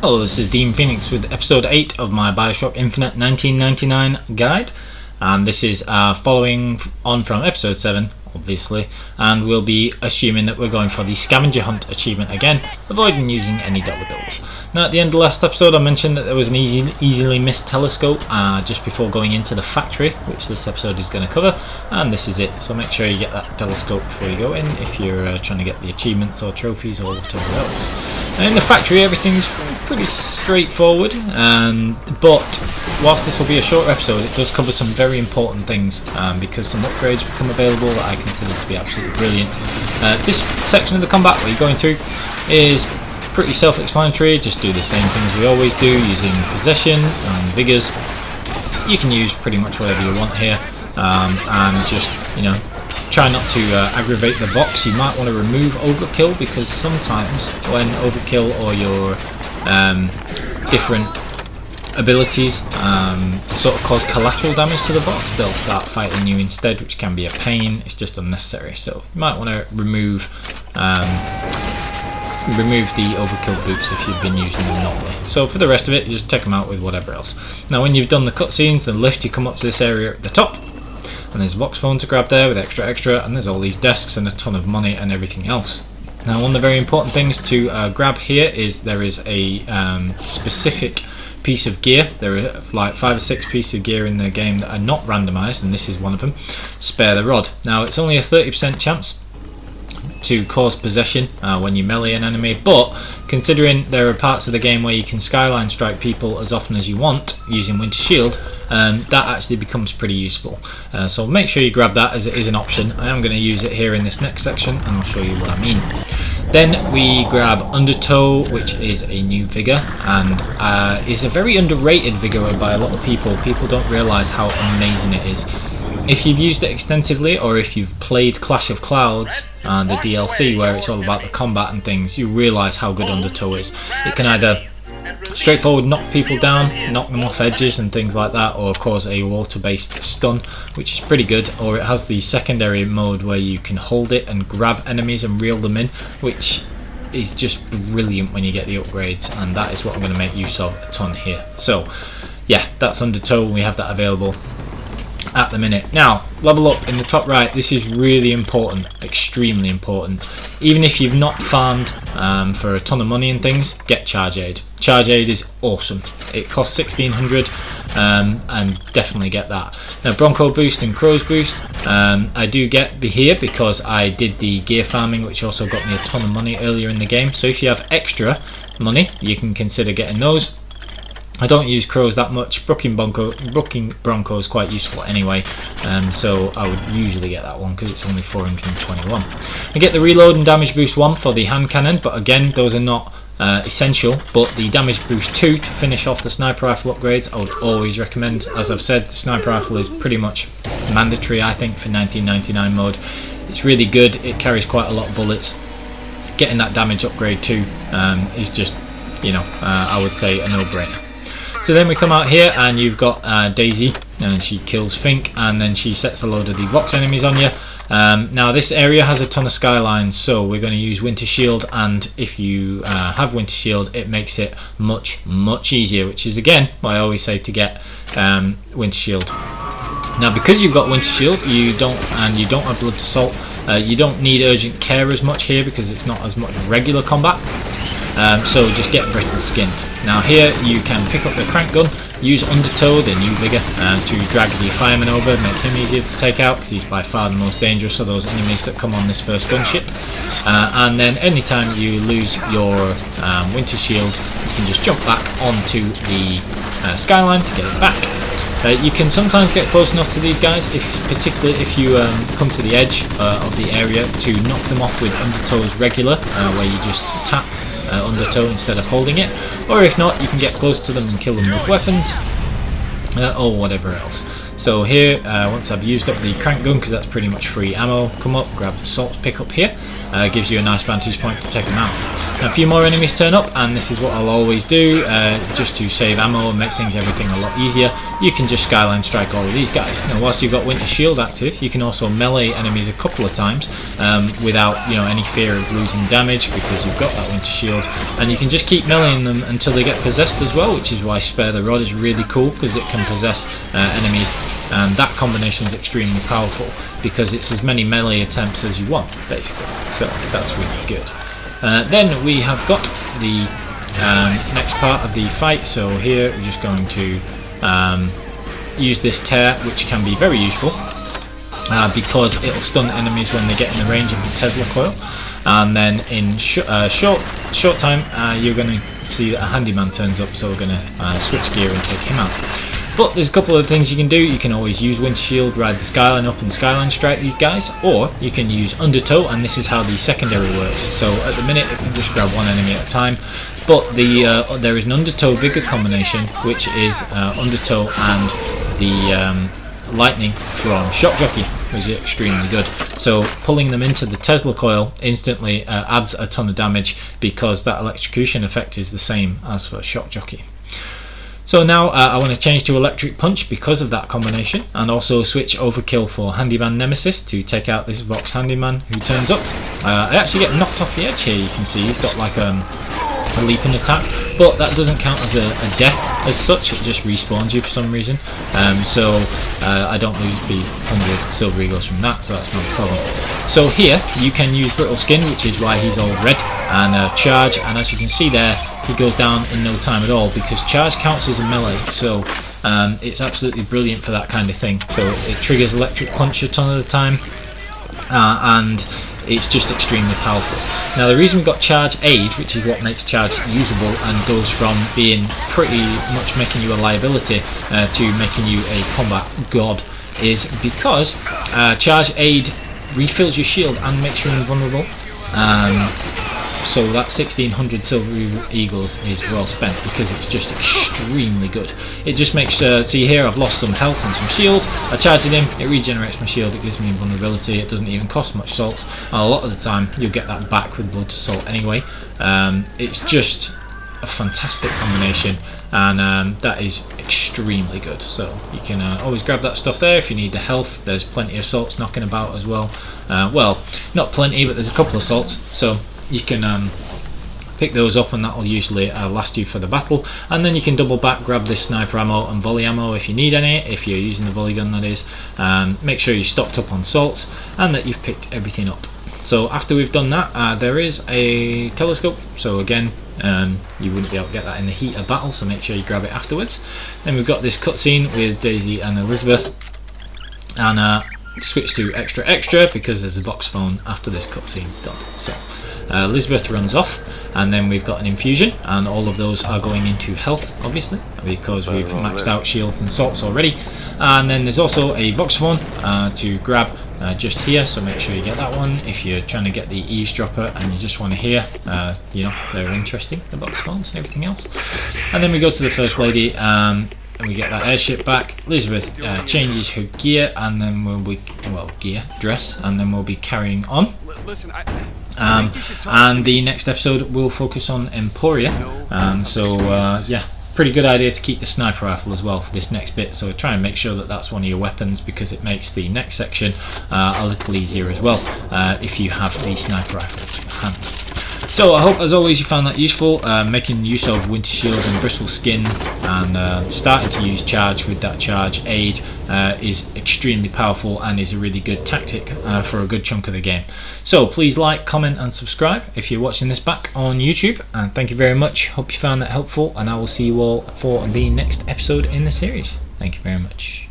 Hello, this is Dean Phoenix with episode 8 of my Bioshock Infinite 1999 guide, and this is following on from episode 7, obviously, and we'll be assuming that we're going for the scavenger hunt achievement again, avoiding using any dollar bills. Now, at the end of the last episode I mentioned that there was an easily missed telescope just before going into the factory, which this episode is going to cover, and this is it. So make sure you get that telescope before you go in if you're trying to get the achievements or trophies or whatever else. Now, in the factory everything's pretty straightforward, but whilst this will be a short episode, it does cover some very important things because some upgrades become available that I consider to be absolutely brilliant. This section of the combat where you're going through is pretty self-explanatory. Just do the same things we always do using possession and vigors. You can use pretty much whatever you want here, and just, you know, try not to aggravate the box. You might want to remove overkill, because sometimes when overkill or your different abilities sort of cause collateral damage to the box, they'll start fighting you instead, which can be a pain. It's just unnecessary, so you might want to remove the overkill boots if you've been using them normally. So for the rest of it, you just take them out with whatever else. Now when you've done the cutscenes, the lift, you come up to this area at the top, and there's a box phone to grab there with extra, and there's all these desks and a ton of money and everything else. Now, one of the very important things to grab here is there is a specific piece of gear. There are like 5 or 6 pieces of gear in the game that are not randomized, and this is one of them. Spare the rod. Now, it's only a 30% chance to cause possession when you melee an enemy, but considering there are parts of the game where you can skyline strike people as often as you want using Winter Shield, that actually becomes pretty useful. So make sure you grab that, as it is an option. I am going to use it here in this next section, and I'll show you what I mean. Then we grab Undertow, which is a new vigor, and is a very underrated vigor by a lot of people. People don't realise how amazing it is. If you've used it extensively, or if you've played Clash of Clouds, the DLC where it's all about the combat and things, you realise how good Undertow is. It can either straightforward knock people down, knock them off edges and things like that, or cause a water-based stun, which is pretty good, or it has the secondary mode where you can hold it and grab enemies and reel them in, which is just brilliant when you get the upgrades, and that is what I'm going to make use of a ton here. So yeah, that's Undertow, and we have that available at the minute. Now, level up in the top right. This is really important, extremely important. Even if you've not farmed for a ton of money and things, get Charge Aid. Charge Aid is awesome. It costs 1600, and definitely get that. Now, Bronco Boost and Crow's Boost I do get here because I did the gear farming, which also got me a ton of money earlier in the game. So if you have extra money, you can consider getting those. I don't use Crows that much. Brooking Bronco is quite useful anyway, so I would usually get that one because it's only 421. I get the Reload and Damage Boost 1 for the hand cannon, but again, those are not essential. But the Damage Boost 2 to finish off the sniper rifle upgrades, I would always recommend. As I've said, the sniper rifle is pretty much mandatory, I think, for 1999 mode. It's really good. It carries quite a lot of bullets. Getting that damage upgrade too is just, you know, I would say a no-brainer. So then we come out here, and you've got Daisy, and she kills Fink, and then she sets a load of the Vox enemies on you. Now this area has a ton of skylines, so we're going to use Winter Shield, and if you have Winter Shield, it makes it much easier, which is again why I always say to get Winter Shield. Now, because you've got Winter Shield, you don't have Blood to Salt, you don't need Urgent Care as much here because it's not as much regular combat. So just get Brittle Skinned. Now here you can pick up the crank gun, use Undertow, the new vigor, to drag the fireman over, make him easier to take out because he's by far the most dangerous of those enemies that come on this first gunship. And then anytime you lose your Winter Shield, you can just jump back onto the skyline to get it back. You can sometimes get close enough to these guys, particularly if you come to the edge of the area, to knock them off with Undertow's regular, where you just tap Undertow instead of holding it, or if not, you can get close to them and kill them with weapons or whatever else. So here, once I've used up the crank gun, because that's pretty much free ammo, come up, grab the salt pickup here, gives you a nice vantage point to take them out. A few more enemies turn up, and this is what I'll always do, just to save ammo and make everything a lot easier. You can just skyline strike all of these guys. Now whilst you've got Winter Shield active, you can also melee enemies a couple of times without any fear of losing damage, because you've got that Winter Shield, and you can just keep meleeing them until they get possessed as well, which is why Spare the Rod is really cool, because it can possess enemies, and that combination is extremely powerful because it's as many melee attempts as you want, basically. So that's really good. Then we have got the next part of the fight. So here we're just going to use this tear, which can be very useful because it'll stun enemies when they get in the range of the Tesla coil, and then in short time you're going to see that a handyman turns up, so we're going to switch gear and take him out. But there's a couple of things you can do. You can always use Winter Shield, ride the skyline up and skyline strike these guys, or you can use Undertow, and this is how the secondary works. So at the minute it can just grab one enemy at a time, but there is an Undertow Vigor combination, which is Undertow and the lightning from Shock Jockey, which is extremely good. So pulling them into the Tesla coil instantly adds a ton of damage, because that electrocution effect is the same as for Shock Jockey. So now I want to change to Electric Punch because of that combination, and also switch Overkill for Handyman Nemesis to take out this Vox Handyman who turns up. I actually get knocked off the edge here. You can see he's got like a leaping attack, but that doesn't count as a death as such. It just respawns you for some reason, so I don't lose the 100 silver eagles from that, so that's not a problem. So here you can use Brittle Skin, which is why he's all red, and charge, and as you can see there, he goes down in no time at all, because charge counts as a melee, so it's absolutely brilliant for that kind of thing. So it triggers Electric Punch a ton of the time, and it's just extremely powerful. Now the reason we've got Charge Aid, which is what makes Charge usable and goes from being pretty much making you a liability to making you a combat god, is because Charge Aid refills your shield and makes you invulnerable. So that 1600 silver eagles is well spent, because it's just extremely good. It just makes see here I've lost some health and some shield. I charge it in, it regenerates my shield, it gives me invulnerability, it doesn't even cost much salts, and a lot of the time you'll get that back with blood to salt anyway. It's just a fantastic combination, and that is extremely good. So you can always grab that stuff there if you need the health. There's plenty of salts knocking about as well. Well, not plenty, but there's a couple of salts, so you can pick those up, and that will usually last you for the battle. And then you can double back, grab this sniper ammo and volley ammo if you need any, if you're using the volley gun, that is. Make sure you're stocked up on salts and that you've picked everything up. So after we've done that, there is a telescope, so again you wouldn't be able to get that in the heat of battle, so make sure you grab it afterwards. Then we've got this cutscene with Daisy and Elizabeth, and switch to extra because there's a Vox phone after this cutscene's done. So Elizabeth runs off, and then we've got an infusion, and all of those are going into health, obviously, because we've maxed out shields and salts already. And then there's also a Vox phone to grab just here, so make sure you get that one if you're trying to get the eavesdropper and you just want to hear, they're interesting, the Vox phones and everything else. And then we go to the First Lady, and we get that airship back. Elizabeth changes her gear, and then dress, and then we'll be carrying on. Listen, and the next episode will focus on Emporia, yeah, pretty good idea to keep the sniper rifle as well for this next bit, so try and make sure that that's one of your weapons, because it makes the next section a little easier as well if you have the sniper rifle to hand. So I hope as always you found that useful, making use of Winter Shield and Brittle Skin, and starting to use Charge with that Charge Aid is extremely powerful and is a really good tactic for a good chunk of the game. So please like, comment and subscribe if you're watching this back on YouTube, and thank you very much. Hope you found that helpful, and I will see you all for the next episode in the series. Thank you very much.